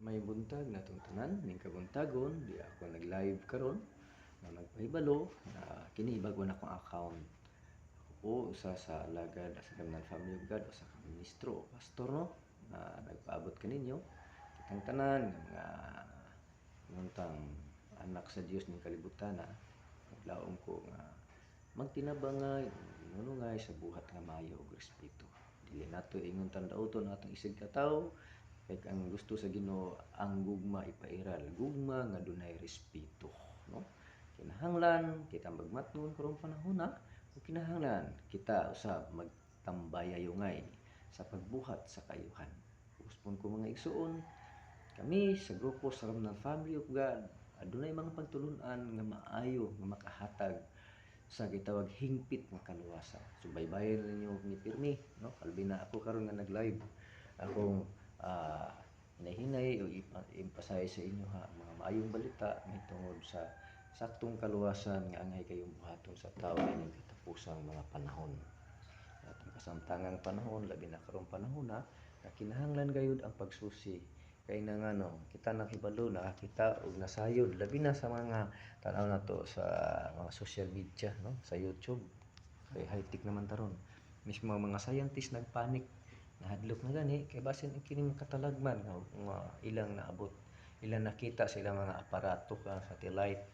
May buntag na tanan ning kabuntagon di ako nag-live karon na nagpahibalo na kini bago na akong account. Ako po usa sa alagad sa Gamnan Family of God, usa ka ministro o pastor no na nagpaabot kaninyo kitang tanan nga mga nguntang anak sa Dios ning kalibutan na naglaom ko nga magtinabangay ngunungay sa buhat nga maayo ug respeto. Dili nato ingon tandauton atong isig ka tawo. Kay ang gusto sa Ginoo ang gugma ipairal, gugma nga dunay respeto, no? Kinahanglan kita magmatngon karong panahon ug kinahanglan kita usab magtambayayungay sa pagbuhat sa kaayuhan. Guspon ko mga igsuon, kami sa grupo sa Ramnan Family of God, adunay mga pagtulun-an nga maayo nga makahatag sa gitawag hingpit nga kaluwasan. Subaybayan ninyo ni pirmi, no? Kalbi na ako karon nga nag-live. Akong hinay-hinay o ipasahe sa inyo mga maayong balita may tungod sa saktong kaluwasan nga angay kayong buhaton sa tao ining katapusang mga panahon. At ang kasamtangang panahon, labi na karong panahon na kinahanglan gayud ang pagsusi. Kay na nga no, kita nakibalo na kita og nasayod labi na sa mga tanaw nato sa mga social media no, sa YouTube. Kay high-tech naman taron. Mismo mga scientist nagpanik nahadlok na gani kay basin kini makatalagman nga ilang naabot ilang nakita sila mga aparato ka satellite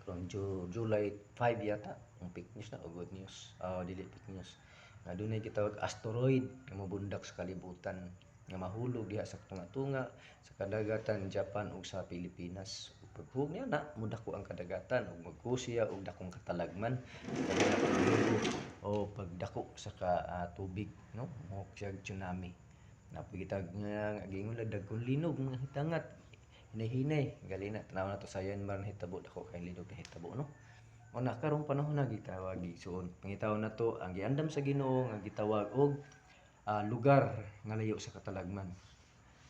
karon July 5 yata ang fake news na o good news dili fake news nga dunay gitawag asteroid nga mobundak sa kalibutan nga mahulog diha sa tunga-tunga sa kadagatan Japan ug sa Pilipinas. Paghug niya na mudako ang kadagatan ug magkusiya og dakong katalagman o pagdako sa tubig no mo siya tsunami na pagitag nga gingon dagkong linog mga hitangat hinay-hinay gali na tanaw na to sa Myanmar na hitabo dako kay linog na hitabo no o na karong panahon na gitawag gisuon pangitaw na to ang giandam sa Ginoo nga gitawag og lugar nga layo sa katalagman.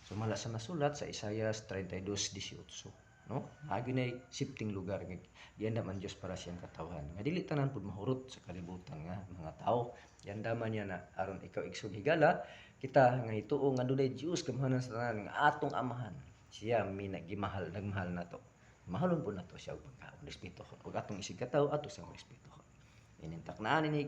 Sumala sa nasulat sa Isaias 32:18 no agi nay sifting lugar nga giandam ang Dios para siyang katawhan nga dili tanan pud mahurot sa kalibutan nga mga tao giandaman niya na aron ikaw igsug higala kita nga ituo nga dunay Dios gamahanan sa tanan nga atong amahan siya gimahal nagmahal nato mahalon pud nato siya og pagkaon respetohon ug atong isig katawo ato siyang respetohon inintak naa ni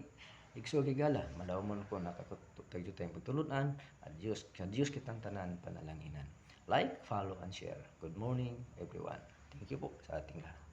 igsug higala malawmon ko nakatutag tayong pagtulun-an at Dios sa Dios kitang tanan panalanginan. Like, follow, and share. Good morning, everyone. Thank you po sa ating lahat.